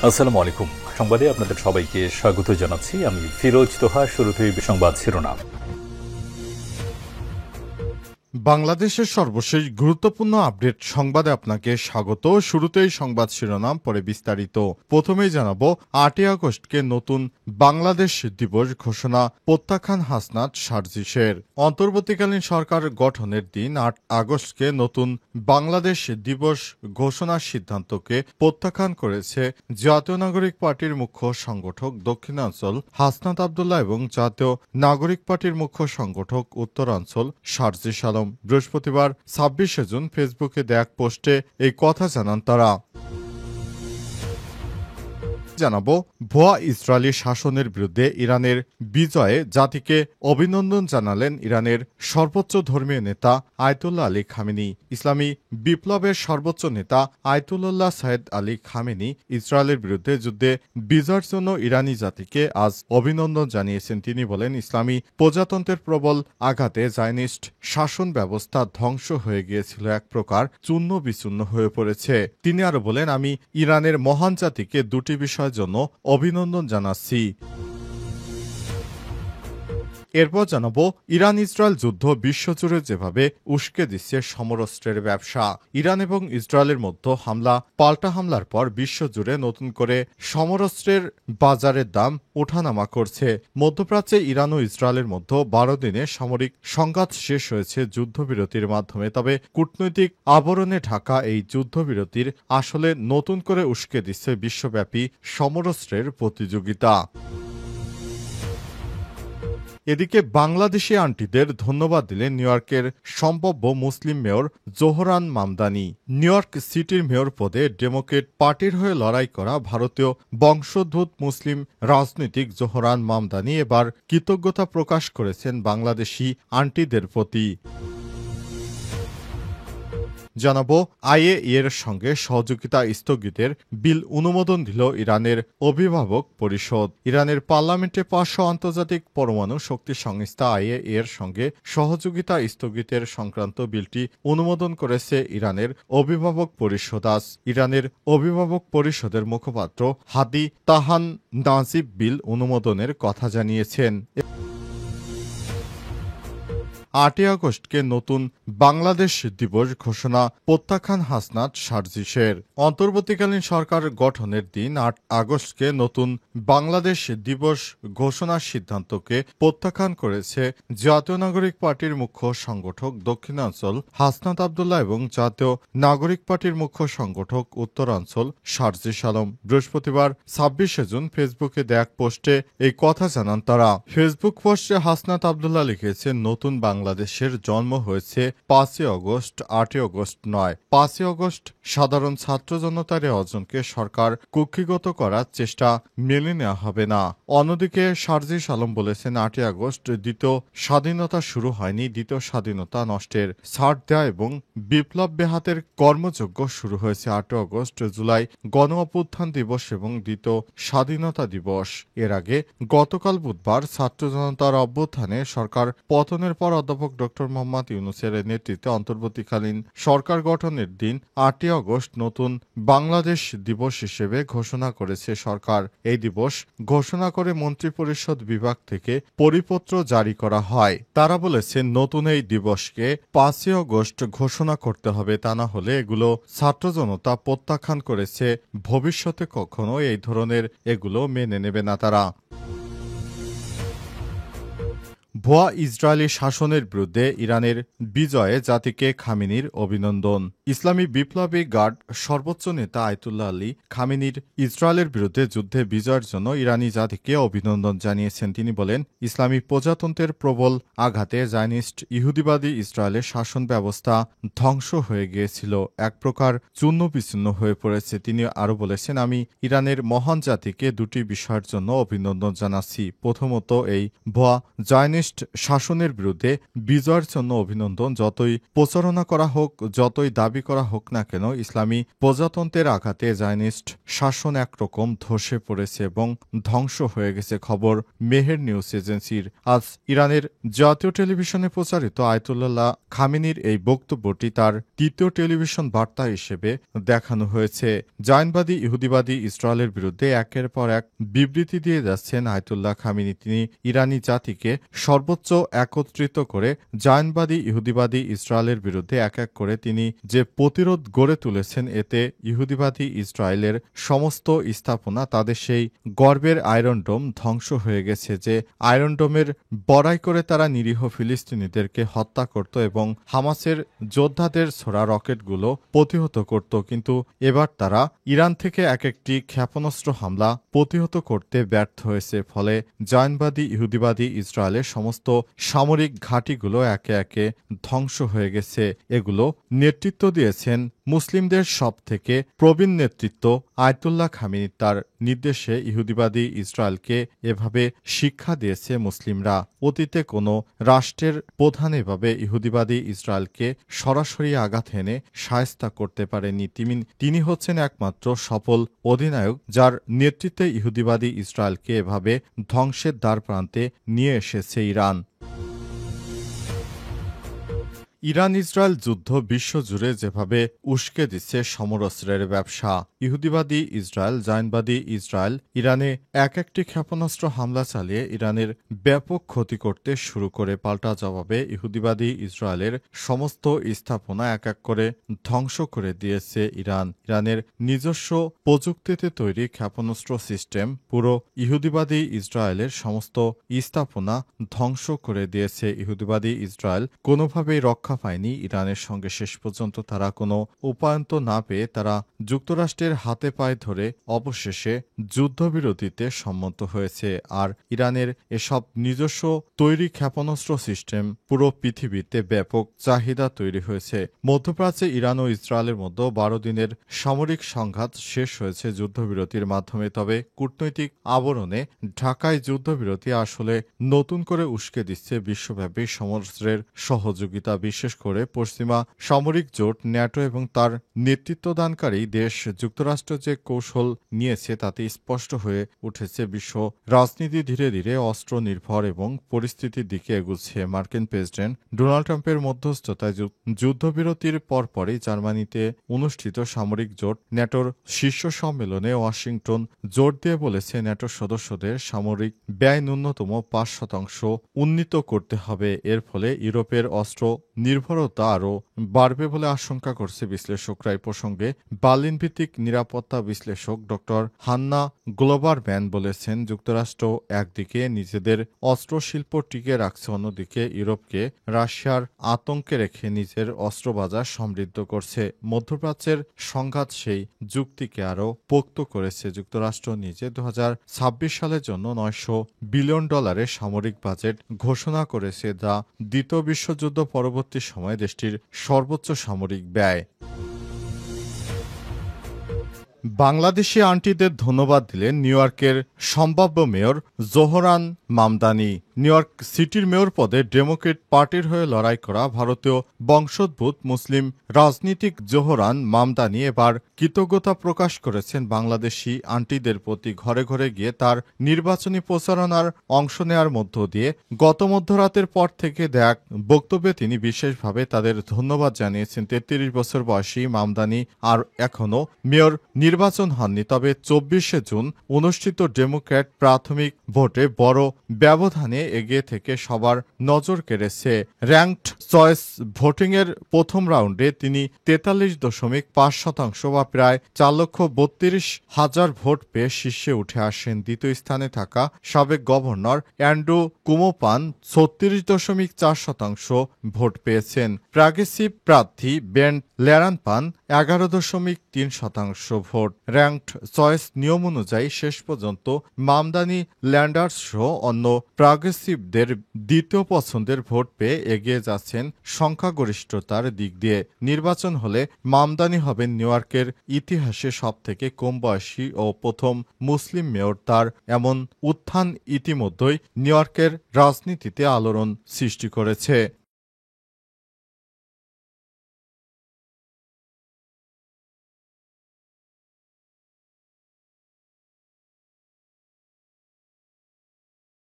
আসসালামু আলাইকুম। সংবাদে আপনাদের সবাইকে স্বাগত জানাচ্ছি। আমি ফিরোজ তোহা। শুরুতেই সংবাদ শিরোনাম। বাংলাদেশের সর্বশেষ গুরুত্বপূর্ণ আপডেট সংবাদে আপনাকে স্বাগত। শুরুতেই সংবাদ শিরোনাম, পরে বিস্তারিত। প্রথমেই জানাবো, ৮ই আগস্টকে নতুন বাংলাদেশ দিবস ঘোষণা প্রত্যাখ্যান হাসনাত সার্জিসের। অন্তর্বর্তীকালীন সরকার গঠনের দিন ৮ আগস্টকে নতুন বাংলাদেশ দিবস ঘোষণার সিদ্ধান্তকে প্রত্যাখ্যান করেছে জাতীয় নাগরিক পার্টির মুখ্য সংগঠক দক্ষিণাঞ্চল হাসনাত আবদুল্লাহ এবং জাতীয় নাগরিক পার্টির মুখ্য সংগঠক উত্তরাঞ্চল সার্জিস আলম। বৃহস্পতিবার ২৬শে জুন ফেসবুকে দেয়া এক পোস্টে এই কথা জানান তারা। জানাবো, ভুয়া ইসরায়েলি শাসনের বিরুদ্ধে ইরানের বিজয়ে জাতিকে অভিনন্দন জানালেন ইরানের সর্বোচ্চ ধর্মীয় নেতা আয়তুল্লাহ আলী খামেনি। ইসলামী বিপ্লবের সর্বোচ্চ নেতা আয়তুল্লাহ সাইয়েদ আলী খামেনি ইসরায়েলের বিরুদ্ধে যুদ্ধে বিজয়ের জন্য ইরানি জাতিকে আজ অভিনন্দন জানিয়েছেন। তিনি বলেন, ইসলামী প্রজাতন্ত্রের প্রবল আঘাতে জায়নিস্ট শাসন ব্যবস্থা ধ্বংস হয়ে গিয়েছিল, এক প্রকার চূর্ণ বিচূর্ণ হয়ে পড়েছে। তিনি আরো বলেন, আমি ইরানের মহান জাতিকে দুটি বিষয় জন্য অভিনন্দন জানাচ্ছি। এরপর জানাবো, ইরান ইসরায়েল যুদ্ধ বিশ্বজুড়ে যেভাবে উস্কে দিচ্ছে সমরাস্ত্রের ব্যবসা। ইরান এবং ইসরায়েলের মধ্যে হামলা পাল্টা হামলার পর বিশ্বজুড়ে নতুন করে সমরাস্ত্রের বাজারের দাম ওঠানামা করছে। মধ্যপ্রাচ্যে ইরান ও ইসরায়েলের মধ্যে ১২ দিনে সামরিক সংঘাত শেষ হয়েছে যুদ্ধবিরতির মাধ্যমে। তবে কূটনৈতিক আবরণে ঢাকা এই যুদ্ধবিরতির আসলে নতুন করে উস্কে দিচ্ছে বিশ্বব্যাপী সমরাস্ত্রের প্রতিযোগিতা। এদিকে বাংলাদেশি আন্টিদের ধন্যবাদ দিলেন নিউ ইয়র্কের সম্ভাব্য মুসলিম mayor Zohran Mamdani. New York সিটির মেয়র পদে ডেমোক্রেট পার্টির হয়ে লড়াই করা ভারতীয় বংশোদ্ভূত মুসলিম রাজনীতিক জোহরান মামদানি এবার কৃতজ্ঞতা প্রকাশ করেছেন বাংলাদেশি আন্টিদের প্রতি। জানাবো, আইএ এর সঙ্গে সহযোগিতা স্থগিতের বিল অনুমোদন দিল ইরানের অভিভাবক পরিষদ। ইরানের পার্লামেন্টে পাশ আন্তর্জাতিক পরমাণু শক্তি সংস্থা আইএ এর সঙ্গে সহযোগিতা স্থগিতের সংক্রান্ত বিলটি অনুমোদন করেছে ইরানের অভিভাবক পরিষদ। আজ ইরানের অভিভাবক পরিষদের মুখপাত্র হাদি তাহান নাজিব বিল অনুমোদনের কথা জানিয়েছেন। ৮ই আগস্টকে নতুন বাংলাদেশ দিবস ঘোষণা প্রত্যাখ্যান হাসনাত সার্জিসের। অন্তর্বর্তীকালীন সরকার গঠনের দিন ৮ আগস্টকে নতুন বাংলাদেশ দিবস ঘোষণার সিদ্ধান্তকে প্রত্যাখ্যান করেছে জাতীয় নাগরিক পার্টির মুখ্য সংগঠক দক্ষিণাঞ্চল হাসনাত আবদুল্লাহ এবং জাতীয় নাগরিক পার্টির মুখ্য সংগঠক উত্তরাঞ্চল সার্জিস আলম। বৃহস্পতিবার ২৬শে জুন ফেসবুকে দেয়া এক পোস্টে এই কথা জানান তারা। ফেসবুক পোস্টে হাসনাত আবদুল্লাহ লিখেছেন, নতুন বাংলাদেশের জন্ম হয়েছে ৫ই আগস্ট, ৮ই আগস্ট নয়। ৫ই আগস্ট সাধারণ ছাত্র জনতার অর্জনকে সরকার কুক্ষিগত করার চেষ্টা মেনে নেওয়া হবে না। অন্যদিকে সার্জিস আলম বলেছেন, ৮ই আগস্ট দ্বিতীয় স্বাধীনতা শুরু হয়নি, দ্বিতীয় স্বাধীনতা নষ্টের ছাড় দেয়া এবং বিপ্লব বেহাতের কর্মযজ্ঞ শুরু হয়েছে। ৮ই আগস্ট জুলাই গণ অভ্যুত্থান দিবস এবং দ্বিতীয় স্বাধীনতা দিবস। এর আগে গতকাল বুধবার ছাত্র জনতার অভ্যুত্থানে সরকার পতনের পর অধ্যাপক ড মোহাম্মদ ইউনূসের নেতৃত্বে অন্তর্বর্তীকালীন সরকার গঠনের দিন ৮ই আগস্ট নতুন বাংলাদেশ দিবস হিসেবে ঘোষণা করেছে সরকার। এই দিবস ঘোষণা করে মন্ত্রিপরিষদ বিভাগ থেকে পরিপত্র জারি করা হয়। তারা বলেছেন, নতুন এই দিবসকে ৫ই আগস্ট ঘোষণা করতে হবে, তা না হলে এগুলো ছাত্র জনতা প্রত্যাখ্যান করেছে, ভবিষ্যতে কখনো এই ধরনের এগুলো মেনে নেবে না তারা। ভুয়া ইসরায়েলি শাসনের বিরুদ্ধে ইরানের বিজয়ে জাতিকে খামেনির অভিনন্দন। ইসলামী বিপ্লবী গার্ড সর্বোচ্চ নেতা আয়তুল্লাহ আলী খামেনির ইসরায়েলের বিরুদ্ধে যুদ্ধে বিজয়ের জন্য ইরানি জাতিকে অভিনন্দন জানিয়েছেন। তিনি বলেন, ইসলামী প্রজাতন্ত্রের প্রবল আঘাতে জায়নিস্ট ইহুদিবাদী ইসরায়েলের শাসন ব্যবস্থা ধ্বংস হয়ে গিয়েছিল, এক প্রকার চূর্ণ বিচূর্ণ হয়ে পড়েছে। তিনি আরো বলেছেন, আমি ইরানের মহান জাতিকে দুটি বিষয়ের জন্য অভিনন্দন জানাচ্ছি। প্রথমত, এই ভুয়া জায়নিস্ট জায়নিস্ট শাসনের বিরুদ্ধে বিজয়ের জন্য অভিনন্দন। যতই প্রচারণা করা হোক, যতই দাবি করা হোক না কেন, ইসলামী প্রজাতন্ত্রের আঘাতে জায়নিস্ট শাসন একরকম ধসে পড়েছে এবং ধ্বংস হয়ে গেছে। খবর মেহের নিউজ এজেন্সির। আজ ইরানের জাতীয় টেলিভিশনে প্রচারিত আয়াতুল্লাহ খামেনির এই বক্তব্যটি তার তৃতীয় টেলিভিশন বার্তা হিসেবে দেখানো হয়েছে। জায়নবাদী ইহুদিবাদী ইসরায়েলের বিরুদ্ধে একের পর এক বিবৃতি দিয়ে যাচ্ছেন আয়াতুল্লাহ খামেনি। তিনি ইরানি জাতিকে সর্বোচ্চ একত্রিত করে জায়নবাদী ইহুদিবাদী ইসরায়েলের বিরুদ্ধে এক এক করে তিনি যে প্রতিরোধ গড়ে তুলেছেন, এতে ইহুদিবাদী ইসরায়েলের সমস্ত স্থাপনা, তাদের সেই গর্বের আয়রন ডোম ধ্বংস হয়ে গেছে। যে আয়রন ডোমের বড়াই করে তারা নিরীহ ফিলিস্তিনিদেরকে হত্যা করত এবং হামাসের যোদ্ধাদের ছোড়া রকেটগুলো প্রতিহত করত, কিন্তু এবার তারা ইরান থেকে এক একটি ক্ষেপণাস্ত্র হামলা প্রতিহত করতে ব্যর্থ হয়েছে। ফলে জায়নবাদী ইহুদিবাদী ইসরায়েলের সমস্ত সামরিক ঘাঁটিগুলো একে একে ধ্বংস হয়ে গেছে। এগুলো নেতৃত্ব দিয়েছেন মুসলিমদের সব থেকে প্রবীণ নেতৃত্ব আয়াতুল্লাহ খামেনি। তার নির্দেশে ইহুদিবাদী ইসরায়েলকে এভাবে শিক্ষা দিয়েছে মুসলিমরা। অতীতে কোনো রাষ্ট্রের প্রধান এভাবে ইহুদিবাদী ইসরায়েলকে সরাসরি আঘাত এনে শায়েস্তা করতে পারেনি। তিনি হচ্ছেন একমাত্র সফল অধিনায়ক যার নেতৃত্বে ইহুদিবাদী ইসরায়েলকে এভাবে ধ্বংসের দ্বারপ্রান্তে নিয়ে এসেছে ইরান। ইরান ইসরায়েল যুদ্ধ বিশ্বজুড়ে যেভাবে উস্কে দিচ্ছে সমরাস্ত্রের ব্যবসা। ইহুদিবাদী ইসরায়েল, জায়নবাদী ইসরায়েল ইরানে এক একটি ক্ষেপণাস্ত্র হামলা চালিয়ে ইরানের ব্যাপক ক্ষতি করতে শুরু করে। পাল্টা জবাবে ইহুদিবাদী ইসরায়েলের সমস্ত স্থাপনা এক এক করে ধ্বংস করে দিয়েছে ইরান। ইরানের নিজস্ব প্রযুক্তিতে তৈরি ক্ষেপণাস্ত্র সিস্টেম পুরো ইহুদিবাদী ইসরায়েলের সমস্ত স্থাপনা ধ্বংস করে দিয়েছে। ইহুদিবাদী ইসরায়েল কোনোভাবেই রক্ষা পায়নি ইরানের সঙ্গে। শেষ পর্যন্ত তারা কোনো উপায়ন্ত না পেয়ে তারা যুক্তরাষ্ট্রের হাতে পায়ে ধরে অবশেষে যুদ্ধবিরতিতে সম্মত হয়েছে। আর ইরানের এসব নিজস্ব তৈরি ক্ষেপণাস্ত্র সিস্টেম পুরো পৃথিবীতে ব্যাপক চাহিদা তৈরি হয়েছে। মধ্যপ্রাচ্যে ইরান ও ইসরায়েলের মধ্যে 12 দিনের সামরিক সংঘাত শেষ হয়েছে যুদ্ধবিরতির মাধ্যমে। তবে কূটনৈতিক আবরণে ঢাকায় যুদ্ধবিরতি আসলে নতুন করে উস্কে দিচ্ছে বিশ্বব্যাপী সমরাস্ত্রের সহযোগিতা। বিশেষ করে পশ্চিমা সামরিক জোট ন্যাটো এবং তার নেতৃত্বদানকারী দেশ যুক্তরাষ্ট্র যে কৌশল নিয়েছে তাতে স্পষ্ট হয়ে উঠেছে বিশ্ব রাজনীতি ধীরে ধীরে অস্ত্র নির্ভর এবং পরিস্থিতির দিকে এগুচ্ছে। মার্কিন প্রেসিডেন্ট ডোনাল্ড ট্রাম্পের মধ্যস্থতায় যুদ্ধবিরতির পরপরই জার্মানিতে অনুষ্ঠিত সামরিক জোট ন্যাটোর শীর্ষ সম্মেলনে ওয়াশিংটন জোর দিয়ে বলেছে ন্যাটোর সদস্যদের সামরিক ব্যয় ন্যূনতম 5% উন্নীত করতে হবে। এর ফলে ইউরোপের অস্ত্র নির্ভরতা আরও বাড়বে বলে আশঙ্কা করছে বিশ্লেষকরা। এই প্রসঙ্গে বার্লিন ভিত্তিক নিরাপত্তা বিশ্লেষক ড হান্না গ্লোবারম্যান বলেছেন, যুক্তরাষ্ট্র একদিকে নিজেদের অস্ত্র শিল্প টিকে রাখছে, অন্যদিকে ইউরোপকে রাশিয়ার আতঙ্কে রেখে নিজের অস্ত্রবাজার সমৃদ্ধ করছে। মধ্যপ্রাচ্যের সংঘাত সেই যুক্তিকে আরও পোক্ত করেছে। যুক্তরাষ্ট্র নিজে 2026 সালের জন্য $900 বিলিয়ন সামরিক বাজেট ঘোষণা করেছে, যা দ্বিতীয় বিশ্বযুদ্ধ পরবর্তী সময়ে দেশটির সর্বোচ্চ সামরিক ব্যয়। বাংলাদেশি আন্টিদের ধন্যবাদ দিলেন নিউ ইয়র্কের সম্ভাব্য mayor Zohran Mamdani. New York সিটির মেয়র পদে ডেমোক্রেট পার্টির হয়ে লড়াই করা ভারতীয় বংশোদ্ভূত মুসলিম রাজনীতিক জোহরান মামদানি এবার কৃতজ্ঞতা প্রকাশ করেছেন বাংলাদেশি আন্টিদের প্রতি। ঘরে ঘরে গিয়ে তার নির্বাচনী প্রচারণার অংশ নেওয়ার মধ্য দিয়ে গত মধ্যরাতের পর থেকে দেয়া বক্তব্যে তিনি বিশেষভাবে তাদের ধন্যবাদ জানিয়েছেন। 33 বছর বয়সী মামদানি আর এখনও মেয়র নির্বাচন হননি, তবে 24শে জুন অনুষ্ঠিত ডেমোক্র্যাট প্রাথমিক ভোটে বড় ব্যবধানে এগিয়ে থেকে সবার নজর কেড়েছে। র্যাঙ্কড চয়েস ভোটিংয়ের প্রথম রাউন্ডে তিনি 43.5% বা প্রায় 4,32,000 ভোট পেয়ে শীর্ষে উঠে আসেন। দ্বিতীয় স্থানে থাকা সাবেক গভর্নর অ্যান্ড্রু কুমো পান 36.4% ভোট পেয়েছেন। প্রাগেসিভ প্রার্থী বেন ল্যারান পান 11.3% ভোট। র্যাঙ্কড চয়েস নিয়ম অনুযায়ী শেষ পর্যন্ত মামদানি ল্যান্ডার্স সহ অন্য প্রাগেসিভ প্রগ্রেসিভদের দ্বিতীয় পছন্দের ভোট পেয়ে এগিয়ে যাচ্ছেন সংখ্যাগরিষ্ঠতার দিক দিয়ে। নির্বাচন হলে মামদানি হবেন নিউ ইয়র্কের ইতিহাসে সবথেকে কম বয়সী ও প্রথম মুসলিম মেয়র। তার এমন উত্থান ইতিমধ্যেই নিউ ইয়র্কের রাজনীতিতে আলোড়ন সৃষ্টি করেছে।